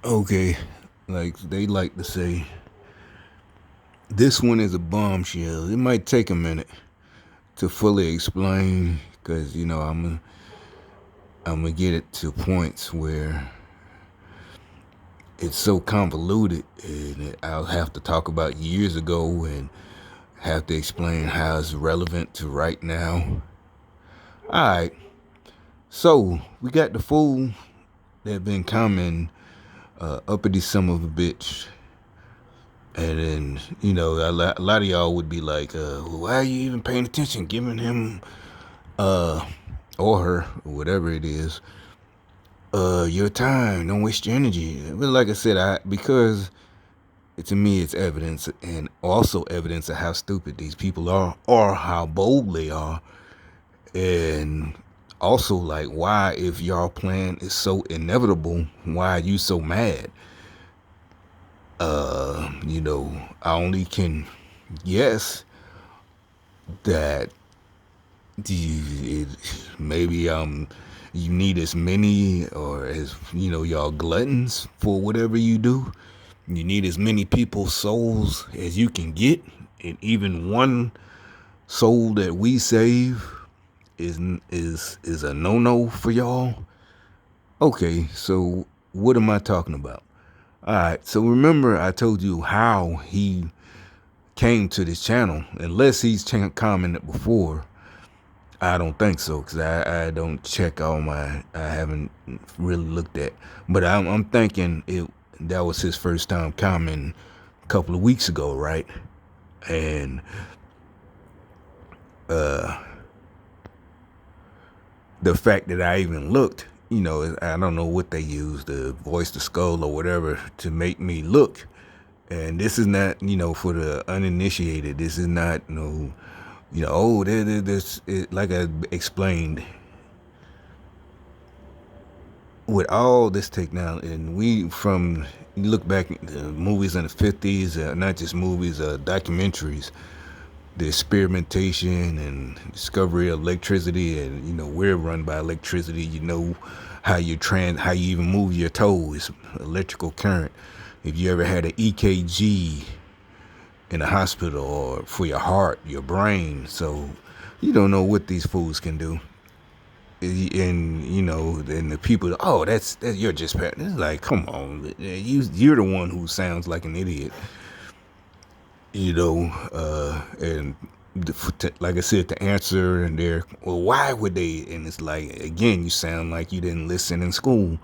Okay, like they like to say, this one is a bombshell. It might take a minute to fully explain because I'm gonna get it to points where it's so convoluted, and I'll have to talk about years ago and have to explain how it's relevant to right now. All right, so we got the fool that been commenting uppity son of a bitch. And then, a lot of y'all would be like, why are you even paying attention? Giving him, or her, or whatever it is, your time. Don't waste your energy. But like I said, because to me, it's evidence, and also evidence of how stupid these people are, or how bold they are. And also, like, why, if y'all plan is so inevitable, why are you so mad? I only can guess that maybe you need as many, or as y'all gluttons for whatever you do. You need as many people's souls as you can get, and even one soul that we save is a no for y'all. Okay, so what am I talking about? All right, so remember I told you how he came to this channel, unless he's commented before. I don't think so, because I don't check all I haven't really looked at. But I'm thinking that was his first time commenting a couple of weeks ago, right? And the fact that I even looked, I don't know what they used, the voice to skull or whatever, to make me look. And this is not, for the uninitiated. This is not, this, like I explained, with all this technology, and you look back at the movies in the 50s, not just movies, documentaries, the experimentation and discovery of electricity, and we're run by electricity. How you even move your toes, electrical current. If you ever had an EKG in a hospital, or for your heart, your brain, so you don't know what these fools can do. And then the people, oh, that's you're just it's like, come on, you're the one who sounds like an idiot. And like I said, to answer, and they're, well, why would they? And it's like, again, you sound like you didn't listen in school,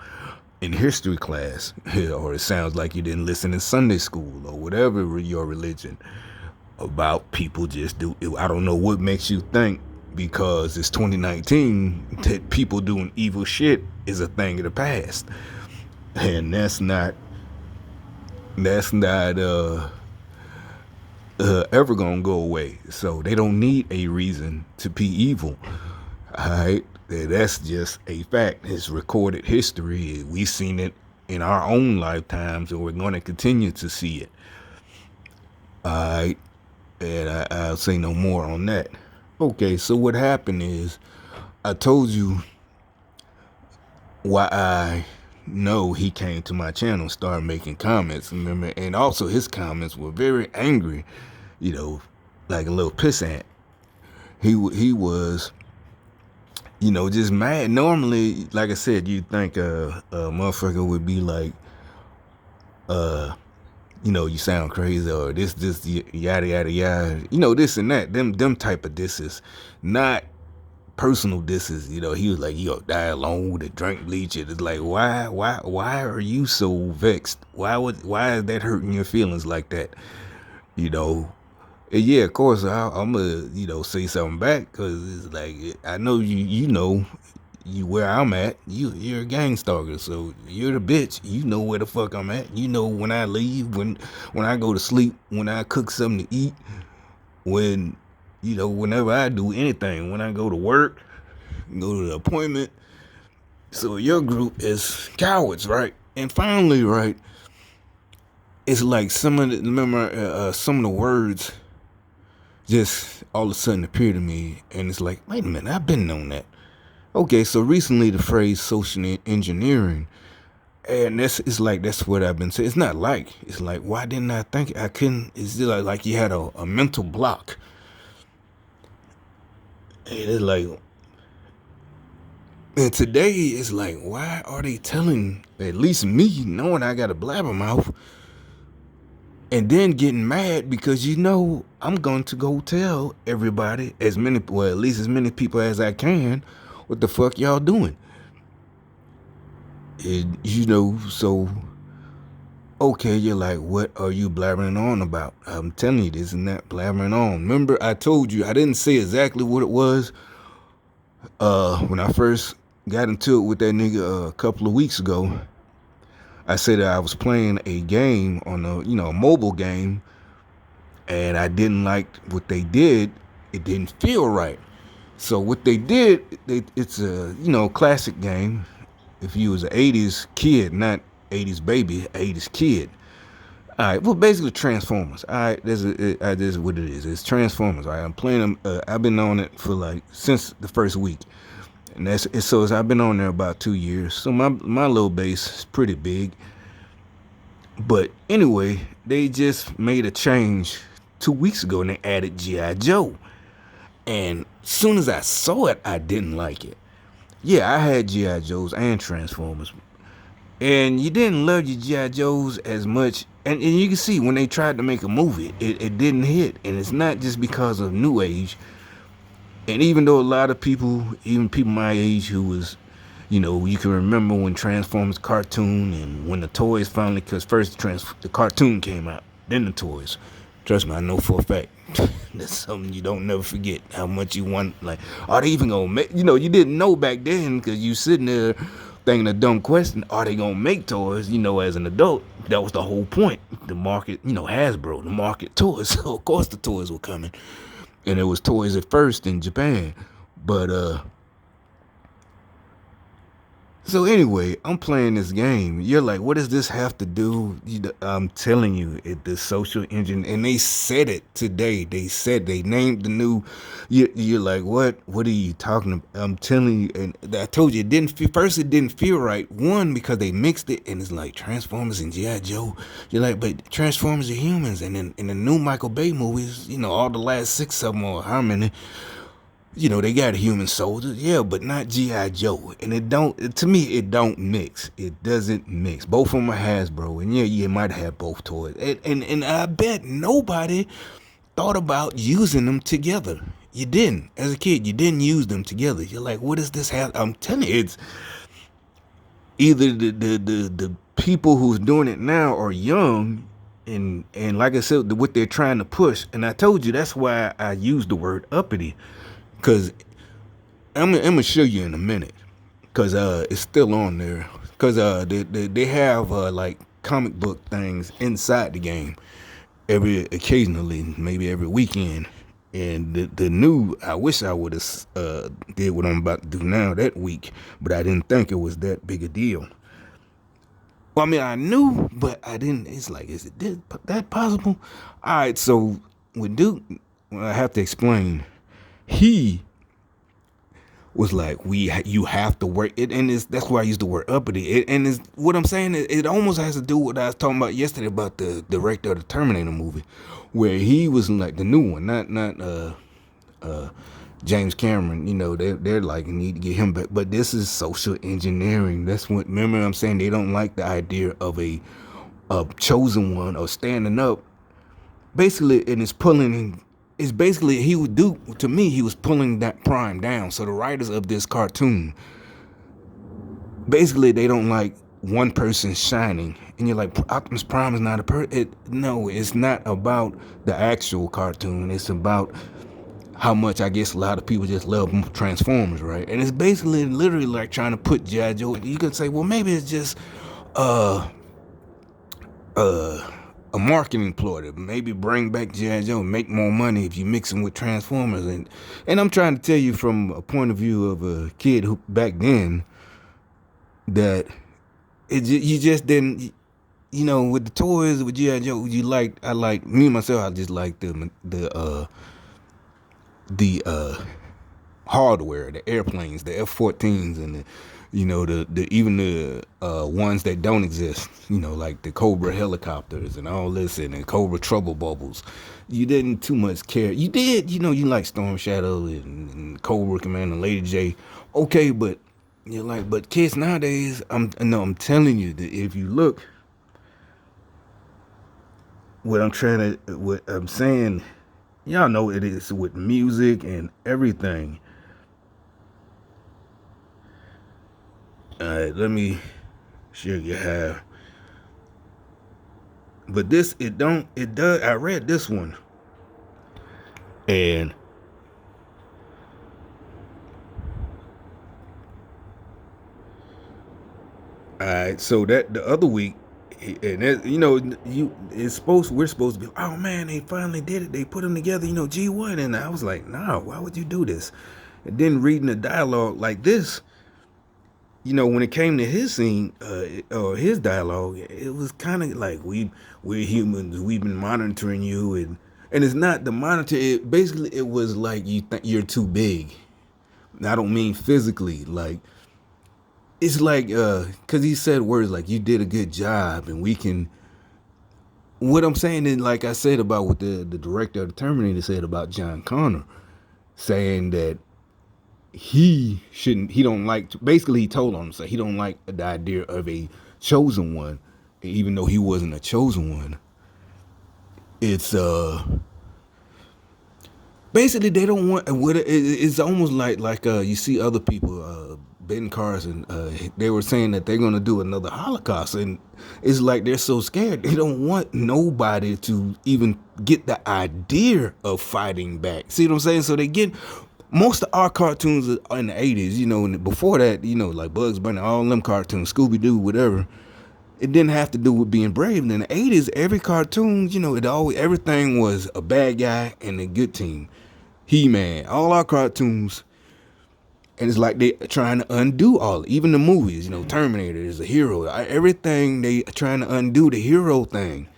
in history class, or it sounds like you didn't listen in Sunday school, or whatever your religion, about people just do. I don't know what makes you think, because it's 2019, that people doing evil shit is a thing of the past, and that's not ever gonna go away. So they don't need a reason to be evil. All right, that's just a fact. It's recorded history. We've seen it in our own lifetimes, and we're going to continue to see it. All right, and I'll say no more on that. Okay, so what happened is, I told you why I know he came to my channel, started making comments, remember? And also his comments were very angry, like a little pissant. He was, just mad. Normally, like I said, you'd think a motherfucker would be like, you sound crazy, or this, yada, yada, yada, this and that, them type of disses, not personal disses. He was like, you'll die alone with a drink bleach. It's like, why are you so vexed? Why is that hurting your feelings like that? And yeah, of course, I'm gonna, say something back, because it's like, I know you where I'm at. You're a gang stalker, so you're the bitch. You know where the fuck I'm at. You know when I leave, when I go to sleep, when I cook something to eat, when whenever I do anything, when I go to work, go to the appointment. So your group is cowards, right? And finally, right, it's like some of the words just all of a sudden appear to me, and it's like, wait a minute, I've been on that. Okay, so recently the phrase social engineering And that's what I've been saying. It's not like, it's like, why didn't I think I couldn't? It's just like you had a mental block. And it's like, and today it's like, why are they telling at least me, knowing I got a blabbermouth, and then getting mad because I'm going to go tell everybody, at least as many people as I can, what the fuck y'all doing? So okay, you're like, what are you blabbering on about? I'm telling you, this is not blabbering on. Remember, I told you I didn't say exactly what it was. When I first got into it with that nigga a couple of weeks ago, I said that I was playing a game on a mobile game, and I didn't like what they did. It didn't feel right. So what they did, it's a classic game. If you was an '80s kid, not '80s baby, '80s kid. All right, well, basically Transformers. All right, this is what it is. It's Transformers. All right, I'm playing them. I've been on it for since the first week, and I've been on there about 2 years. So my little base is pretty big. But anyway, they just made a change 2 weeks ago, and they added GI Joe. And as soon as I saw it, I didn't like it. Yeah, I had GI Joes and Transformers, and you didn't love your GI Joes as much. And you can see when they tried to make a movie, it didn't hit. And it's not just because of New Age. And even though a lot of people, even people my age who was, you can remember when Transformers cartoon and when the toys finally, because first the cartoon came out, then the toys. Trust me, I know for a fact. That's something you don't never forget. How much you want, like, are they even gonna make? You didn't know back then because you sitting there thinking a dumb question. Are they gonna make toys? As an adult, that was the whole point. The market, Hasbro, the market toys. So of course the toys were coming, and it was toys at first in Japan, but So anyway, I'm playing this game. You're like, what does this have to do? I'm telling you, the social engine, and they said it today. They named the new. You're like, what? What are you talking about? I'm telling you, and I told you it didn't feel right. One, because they mixed it, and it's like Transformers and GI Joe. You're like, but Transformers are humans, and then in the new Michael Bay movies, all the last 6 of them or how many. They got human soldiers, yeah, but not G.I. Joe. And to me, it don't mix. It doesn't mix. Both of them are Hasbro. And yeah, you might have both toys. And I bet nobody thought about using them together. You didn't. As a kid, you didn't use them together. You're like, what does this have? I'm telling you, it's either the people who's doing it now are young, and like I said, what they're trying to push. And I told you that's why I used the word uppity. Because I'm gonna show you in a minute, because it's still on there. Because they have like comic book things inside the game occasionally, maybe every weekend. And the new, I wish I would have did what I'm about to do now that week, but I didn't think it was that big a deal. Well, I mean, I knew, but I didn't. It's like, is it that possible? All right, so with Duke, I have to explain. He was like, you have to work it, and that's why I use the word uppity. What I'm saying is, it almost has to do with what I was talking about yesterday about the director of the Terminator movie, where he was like the new one, not James Cameron. They're like, need to get him back, but this is social engineering. That's what. Remember, I'm saying they don't like the idea of a chosen one or standing up. Basically, and it's pulling. It's basically, he would do, to me, he was pulling that Prime down. So the writers of this cartoon, basically, they don't like one person shining. And you're like, Optimus Prime is not a person. No, it's not about the actual cartoon. It's about how much, I guess, a lot of people just love Transformers, right? And it's basically literally like trying to put G.I. Joe. You could say, well, maybe it's just a marketing ploy to maybe bring back G.I. Joe, make more money if you mix them with Transformers. And I'm trying to tell you from a point of view of a kid who back then, that you just didn't, with the toys, with G.I. Joe, I like me myself, I just like the hardware, the airplanes, the F-14s, and You know, the even the ones that don't exist. You know, like the Cobra helicopters and all this, and the Cobra trouble bubbles. You didn't too much care. You did, you know, you like Storm Shadow and Cobra Commander, Lady J. Okay, but you're like, but kids nowadays, I'm telling you that if you look, what I'm saying, y'all know it is with music and everything. All right, let me show you how. But this, it does. I read this one, and all right, so that the other week, and that, you know, we're supposed to be, oh man, they finally did it. They put them together, you know, G1, and I was like, no, why would you do this? And then reading the dialogue like this, you know, when it came to his scene or his dialogue, it was kind of like we're humans. We've been monitoring you, and it's not the monitor. It was like you think you're too big. I don't mean physically. Like it's like because he said words like you did a good job, and we can. What I'm saying is, like I said about what the director of the Terminator said about John Connor, saying that he don't like basically he told on him, so he don't like the idea of a chosen one, even though he wasn't a chosen one. It's basically they don't want what it's almost like you see other people Ben Carson, they were saying that they're going to do another Holocaust, and it's like they're so scared they don't want nobody to even get the idea of fighting back. See what I'm saying? So they get most of our cartoons in the 80s, you know, and before that, you know, like Bugs Bunny, all them cartoons, Scooby Doo, whatever. It didn't have to do with being brave. In the 80s, every cartoon, you know, everything was a bad guy and a good team. He-Man, all our cartoons, and it's like they trying to undo all, even the movies, you know, Terminator is a hero. Everything they trying to undo the hero thing.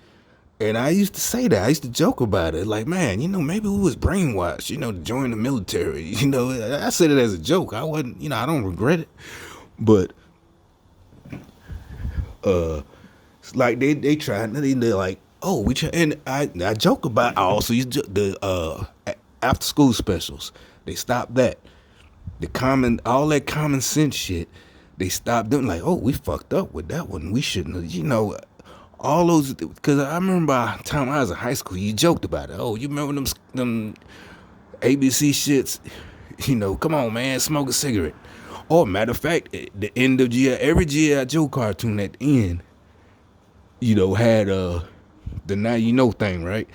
And I used to say that. I used to joke about it. Like, man, you know, maybe we was brainwashed, you know, to join the military. You know, I said it as a joke. I wasn't, you know, I don't regret it. But it's like they tried, they're like, oh, we try, and I joke about, I also used the after school specials. They stopped that. All that common sense shit, they stopped doing. Like, oh, we fucked up with that one. We shouldn't have, you know, all those. Because I remember by the time I was in high school, you joked about it. Oh, you remember them ABC shits? You know, come on, man, smoke a cigarette. Or matter of fact, at the end of every G.I. Joe cartoon at the end, you know, had the now you know thing, right?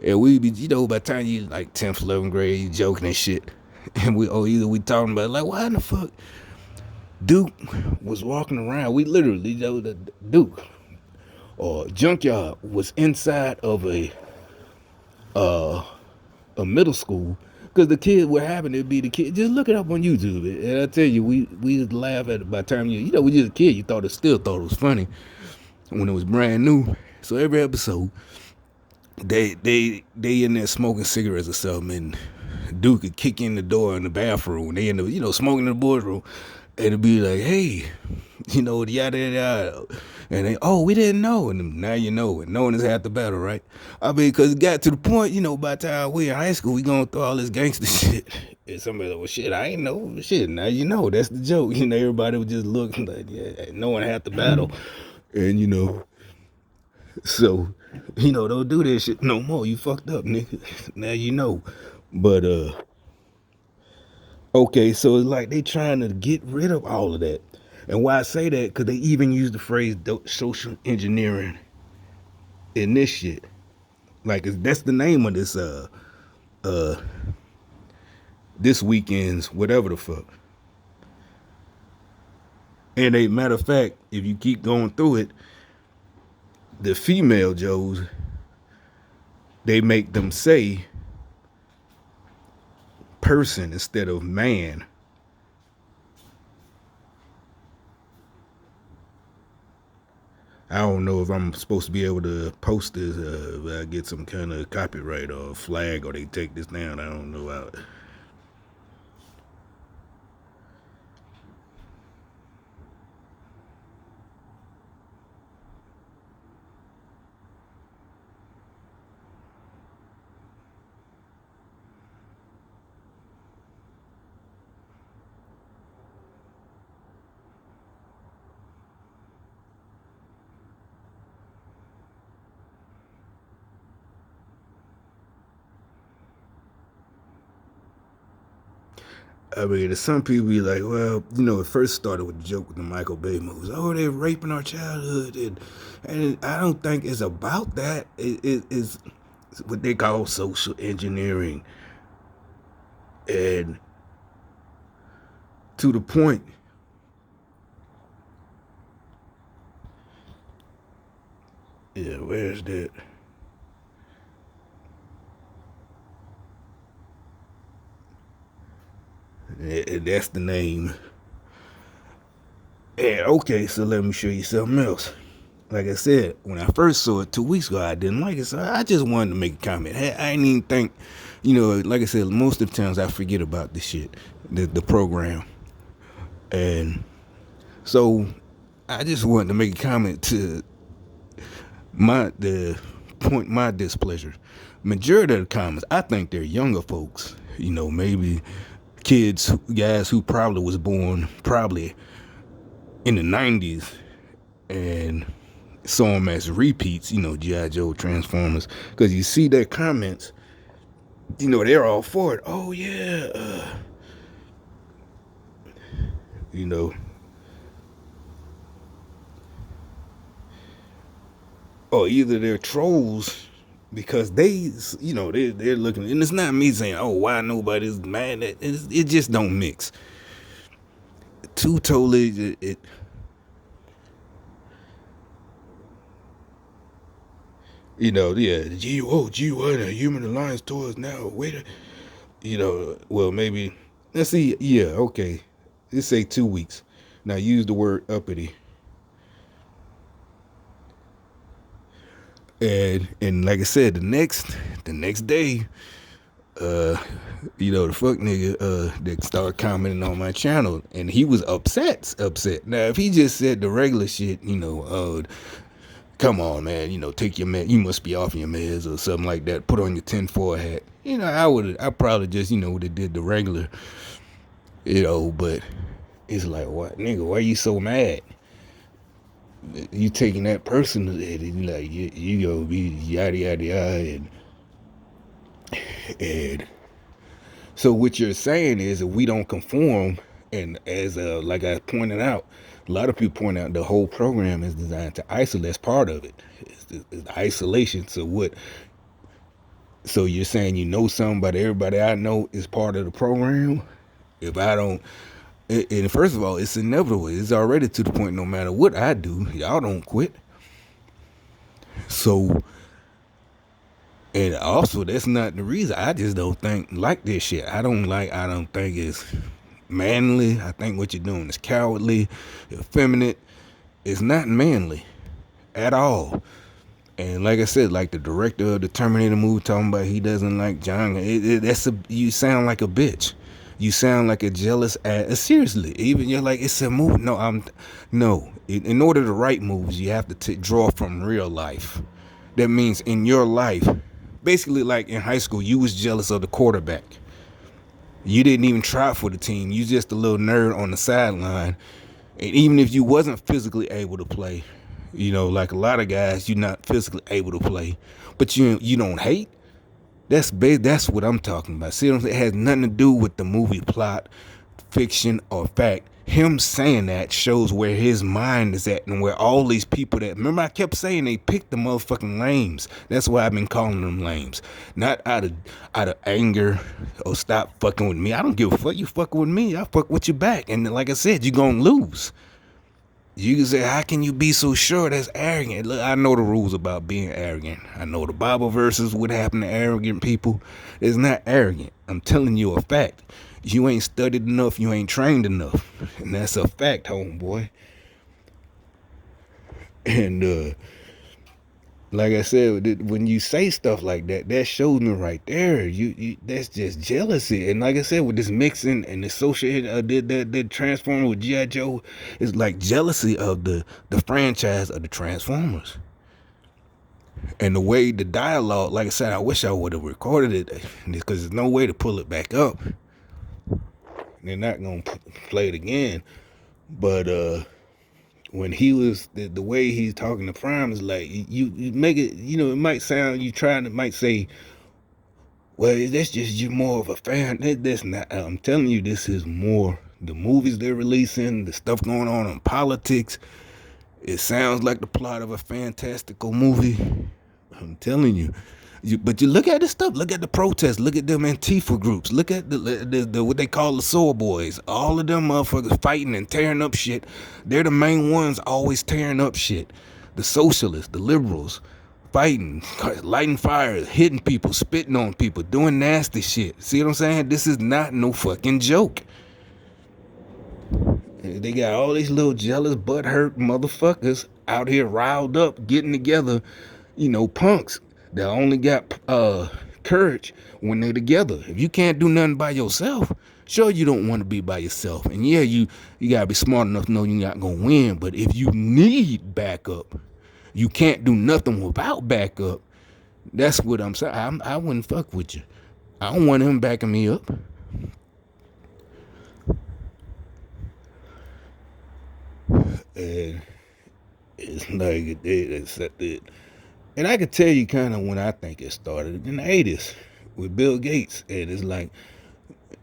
And we be, you know, by the time you like 10th, 11th grade, you joking and shit. And either we talking about like, why the fuck Duke was walking around. We literally, you know, the Duke or Junkyard was inside of a middle school. Because the kid, what happened, it'd be the kid. Just look it up on YouTube. And I tell you, we laugh at it by the time you know, we just a kid. You still thought it was funny when it was brand new. So every episode, they in there smoking cigarettes or something, and Duke could kick in the door in the bathroom. They in the, you know, smoking in the boardroom, and it'd be like, hey, you know, yada yada, and they, oh, we didn't know, and now you know, and knowing is half the battle, right? I mean, because it got to the point, you know, by the time we in high school, we going through all this gangster shit, and somebody like, well, shit, I ain't know, shit, now you know, that's the joke, you know, everybody was just looking like, yeah, knowing half the battle, and you know, so, you know, don't do this shit no more. You fucked up, nigga. Now you know. But okay, so it's like they trying to get rid of all of that. And why I say that, because they even use the phrase social engineering in this shit. Like that's the name of this weekend's whatever the fuck. And a matter of fact, if you keep going through it, the female Joes, they make them say person instead of man. I don't know if I'm supposed to be able to post this, if I get some kind of copyright or flag, or they take this down. I don't know how. I mean, some people be like, well, it first started with the joke with the Michael Bay movies. Oh, they're raping our childhood, and I don't think it's about that. It's what they call social engineering, and to the point. Yeah, where's that? And that's the name. And okay, so let me show you something else. Like I said, when I first saw it 2 weeks ago, I didn't like it, so I just wanted to make a comment. I didn't even think, like I said, most of the times I forget about this shit, the program, and so I just wanted to make a comment to my displeasure. Majority of the comments, I think they're younger folks. Maybe kids, guys who probably was born probably in the 90s and saw them as repeats, G.I. Joe, Transformers, because you see their comments, they're all for it. Oh, yeah, you know, or either they're trolls because they're looking, and it's not me saying, oh, why nobody's mad at it. It just don't mix. Two totally, yeah, gee, what a human alliance towards now. Wait, well, maybe, let's see, yeah, okay. Let's say 2 weeks. Now use the word uppity. And like I said, the next day, the fuck nigga that started commenting on my channel, and he was upset. Now if he just said the regular shit, come on man, take your med, you must be off your meds or something like that, put on your 10-4 hat. I probably just, would have did the regular, but it's like, what nigga, why you so mad? You taking that personally, and you like you gonna be yada yada yada, and so what you're saying is that we don't conform, and as like I pointed out, a lot of people point out the whole program is designed to isolate. That's part of it. It's isolation. So what? So you're saying something about everybody I know is part of the program? If I don't, and first of all, it's inevitable. It's already to the point. No matter what I do, y'all don't quit. So, and also that's not the reason. I just don't think like this shit. I don't think it's manly. I think what you're doing is cowardly, effeminate. It's not manly at all. And like I said, like the director of the Terminator movie talking about he doesn't like John. You sound like a bitch. You sound like a jealous ass. Seriously, even you're like, it's a movie. No. In order to write movies, you have to draw from real life. That means in your life, basically like in high school, you was jealous of the quarterback. You didn't even try for the team. You just a little nerd on the sideline. And even if you wasn't physically able to play, like a lot of guys, you're not physically able to play, but you don't hate. That's what I'm talking about. See what I'm saying? It has nothing to do with the movie plot, fiction, or fact. Him saying that shows where his mind is at and where all these people that, remember I kept saying they picked the motherfucking lames. That's why I've been calling them lames. Not out of anger or stop fucking with me. I don't give a fuck. You fucking with me, I fuck with you back. And like I said, you gonna lose. You can say, how can you be so sure? That's arrogant. Look, I know the rules about being arrogant. I know the Bible verses, what happened to arrogant people. It's not arrogant. I'm telling you a fact. You ain't studied enough. You ain't trained enough. And that's a fact, homeboy. And like I said, when you say stuff like that, that shows me right there. That's just jealousy. And like I said, with this mixing and associated, that Transformer with G.I. Joe, it's like jealousy of the franchise of the Transformers. And the way the dialogue, like I said, I wish I would have recorded it because there's no way to pull it back up. They're not gonna play it again. But when he was the way he's talking to Prime is like you make it, it might sound, you trying to might say well, that's just you more of a fan. That's not. I'm telling you, this is more the movies they're releasing, the stuff going on in politics. It sounds like the plot of a fantastical movie. I'm telling you. But you look at this stuff. Look at the protests. Look at them Antifa groups. Look at the what they call the soul boys. All of them motherfuckers fighting and tearing up shit. They're the main ones always tearing up shit. The socialists, the liberals, fighting, lighting fires, hitting people, spitting on people, doing nasty shit. See what I'm saying? This is not no fucking joke. They got all these little jealous, butthurt motherfuckers out here riled up, getting together, punks that only got courage when they're together. If you can't do nothing by yourself, sure you don't want to be by yourself. And yeah, you gotta be smart enough to know you're not gonna win. But if you need backup, you can't do nothing without backup. That's what I'm saying. I wouldn't fuck with you. I don't want him backing me up. And it's like it's it. And I could tell you kind of when I think it started in the 80s with Bill Gates. And it's like,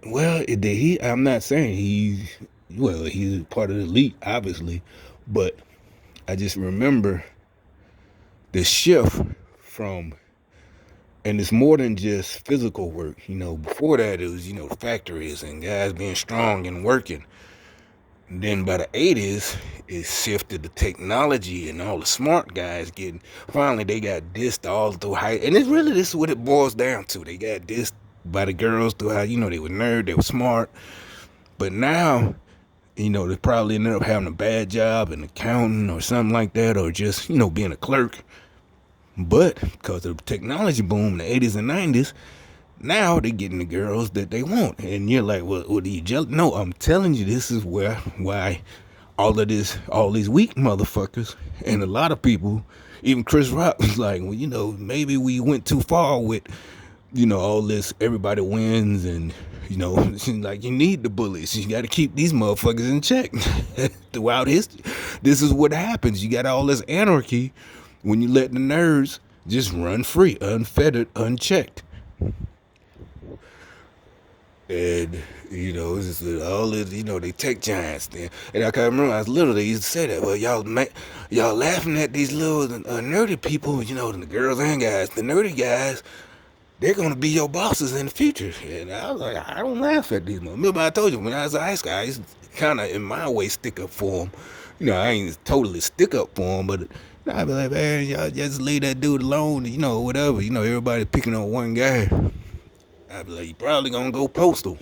well, did he? I'm not saying he's part of the elite, obviously, but I just remember the shift from, and it's more than just physical work. Before that it was, factories and guys being strong and working. And then by the 80s, it shifted to technology and all the smart guys finally they got dissed all through high. And it's really, this is what it boils down to. They got dissed by the girls through how, they were nerd, they were smart. But now, they probably ended up having a bad job, an accountant or something like that, or just, being a clerk. But because of the technology boom in the 80s and 90s, now they're getting the girls that they want. And you're like, well, what are you jealous? No, I'm telling you, this is why all these weak motherfuckers, and a lot of people, even Chris Rock was like, well, maybe we went too far with, all this, everybody wins, and, like, you need the bullies. You got to keep these motherfuckers in check. Throughout history, this is what happens. You got all this anarchy when you let the nerds just run free, unfettered, unchecked. And, it's just all this, they tech giants then. And I can remember, I was little, they used to say that, well, y'all laughing at these little nerdy people, the girls and guys, the nerdy guys, they're going to be your bosses in the future. And I was like, I don't laugh at these motherfuckers. Remember I told you, when I was a high school, I used to kind of, in my way, stick up for them. I ain't totally stick up for them, but I'd be like, man, y'all just leave that dude alone, whatever. Everybody picking on one guy. I'd be like, you probably gonna go postal.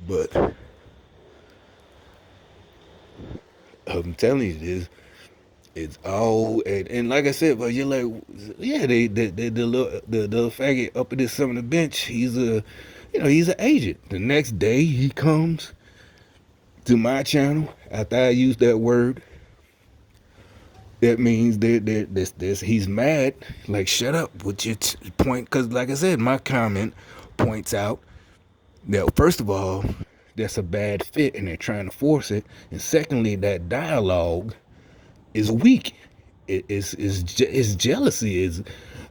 But I'm telling you this, it's all, and like I said, but you're like, yeah, the little faggot up at this some of the bench, he's an agent. The next day he comes to my channel after I use that word. That means that he's mad. Like, shut up with your point, because like I said, my comment points out that, first of all, that's a bad fit and they're trying to force it. And secondly, that dialogue is weak. It's jealousy.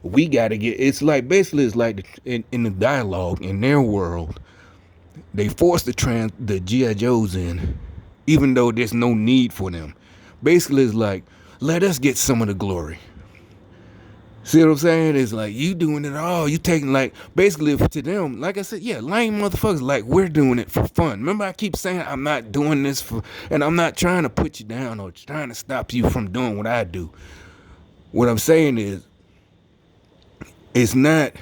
We got to get, it's like, basically, it's like in the dialogue, in their world, they force the G.I. Joes in, even though there's no need for them. Basically, it's like, let us get some of the glory. See what I'm saying? It's like, you doing it all. You taking, like, basically to them, like I said, yeah, lame motherfuckers, like, we're doing it for fun. Remember, I keep saying I'm not doing this and I'm not trying to put you down or trying to stop you from doing what I do. What I'm saying is, it's not,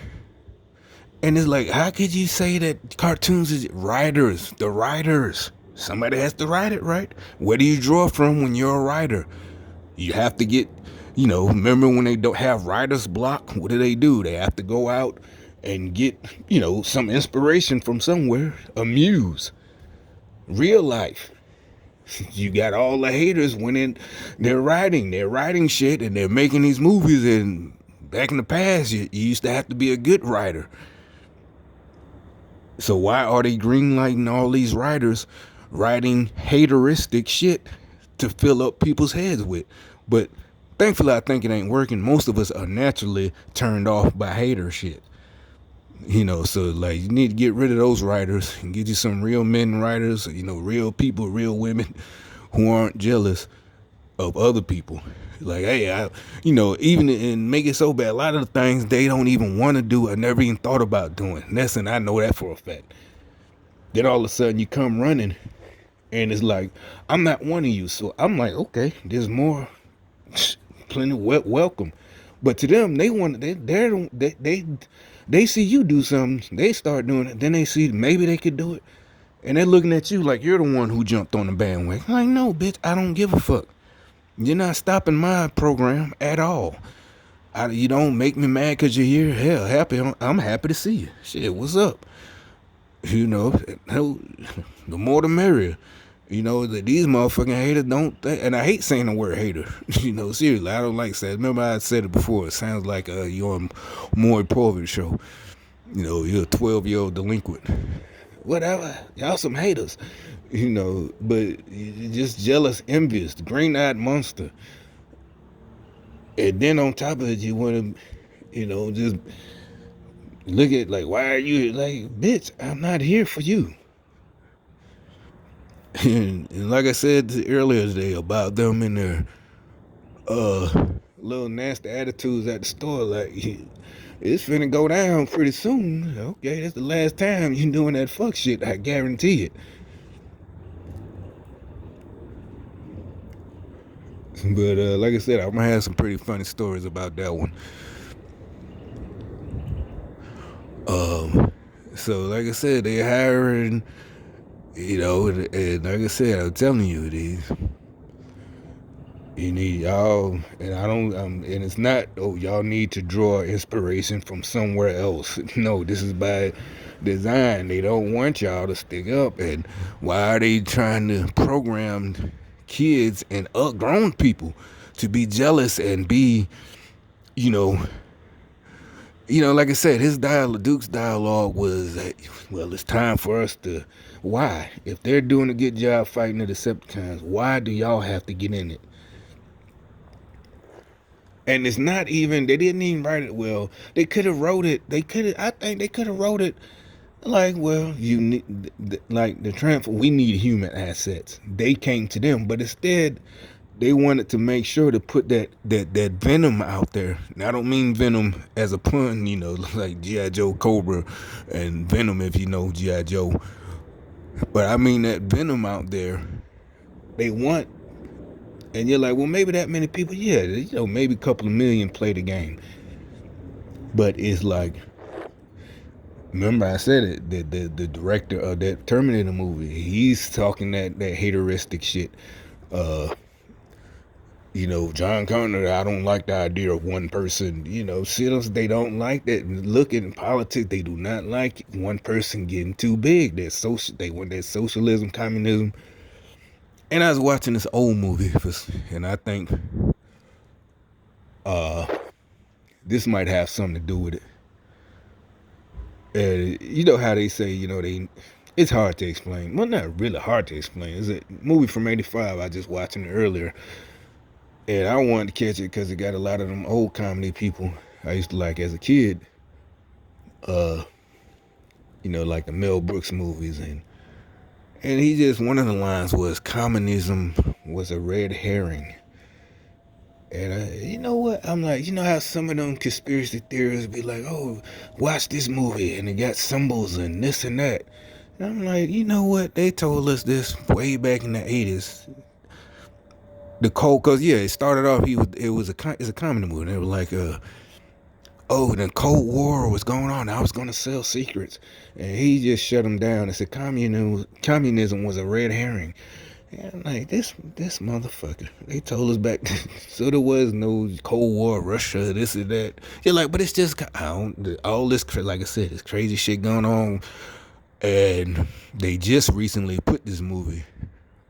and it's like, how could you say that cartoons is writers, the writers? Somebody has to write it, right? Where do you draw from when you're a writer? You have to get, remember when they don't have writer's block? What do? They have to go out and get, some inspiration from somewhere. A muse. Real life. You got all the haters when they're writing shit and they're making these movies. And back in the past, you used to have to be a good writer. So why are they greenlighting all these writers writing hateristic shit to fill up people's heads with? But thankfully, I think it ain't working. Most of us are naturally turned off by hater shit. So like you need to get rid of those writers and get you some real men writers, real people, real women who aren't jealous of other people. Like, hey, even and make it so bad. A lot of the things they don't even want to do, I never even thought about doing. And I know that for a fact. Then all of a sudden you come running, and it's like, I'm not one of you. So I'm like, okay, there's more, plenty welcome. But to them, they want they see you do something, they start doing it. Then they see maybe they could do it, and they're looking at you like you're the one who jumped on the bandwagon. Like, no, bitch, I don't give a fuck. You're not stopping my program at all. You don't make me mad because you're here. Hell, happy. I'm happy to see you. Shit, what's up? The more the merrier. That these motherfucking haters don't think, and I hate saying the word hater. Seriously, I don't like saying. Remember I said it before. It sounds like you're on Maury Povich show. You're a 12-year-old delinquent. Whatever, y'all some haters. But you're just jealous, envious, the green-eyed monster. And then on top of it, you want to, just look at like, why are you like, bitch? I'm not here for you. And like I said earlier today about them and their little nasty attitudes at the store, like it's finna go down pretty soon. Okay, that's the last time you doing that fuck shit. I guarantee it. But like I said, I'm gonna have some pretty funny stories about that one. So like I said, they hiring, and like I said, I'm telling you, these you need y'all, and I don't, and it's not, oh, y'all need to draw inspiration from somewhere else. No, this is by design. They don't want y'all to stick up. And why are they trying to program kids and grown people to be jealous and be, you know, like I said, Duke's dialogue was, well, it's time for us to. Why, if they're doing a good job fighting the Decepticons, why do y'all have to get in it? And it's not even, they didn't even write it well. They could have wrote it. I think they could have wrote it like, well, you need, like the transfer, we need human assets. They came to them, but instead, they wanted to make sure to put that Venom out there. And I don't mean Venom as a pun, like G.I. Joe Cobra and Venom if you know G.I. Joe. But I mean that Venom out there. They want, and you're like, well, maybe that many people, yeah, maybe a couple of million play the game. But it's like, remember I said it, the director of that Terminator movie, he's talking that hateristic shit. John Connor, I don't like the idea of one person, citizens, they don't like that. Look at politics, they do not like one person getting too big. They want that socialism, communism. And I was watching this old movie, and I think this might have something to do with it. You know how they say, it's hard to explain. Well, not really hard to explain. It's a movie from '85. I just watching it earlier, and I wanted to catch it because it got a lot of them old comedy people I used to like as a kid. Like the Mel Brooks movies, and he just, one of the lines was, communism was a red herring. And you know what? I'm like, how some of them conspiracy theorists be like, oh, watch this movie, and it got symbols and this and that. And I'm like, you know what? They told us this way back in the '80s. The Cold, cause yeah, it started off. It's a comedy movie. And they were like, oh, the Cold War was going on. I was gonna sell secrets, and he just shut them down and said communism was a red herring. And I'm like, this motherfucker. They told us back, so there was no Cold War, Russia, this and that. You're like, but it's just all this, like I said, this crazy shit going on, and they just recently put this movie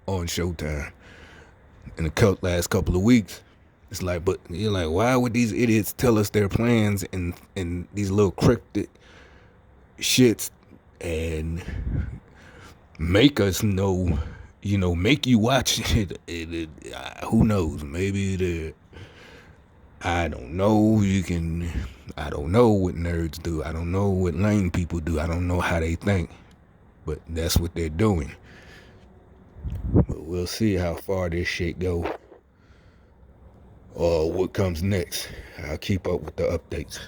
on Showtime in the last couple of weeks. It's like, but you're like, why would these idiots tell us their plans in these little cryptic shits and make us know, make you watch it? Who knows? Maybe I don't know. I don't know what nerds do. I don't know what lame people do. I don't know how they think. But that's what they're doing. But we'll see how far this shit go or what comes next. I'll keep up with the updates.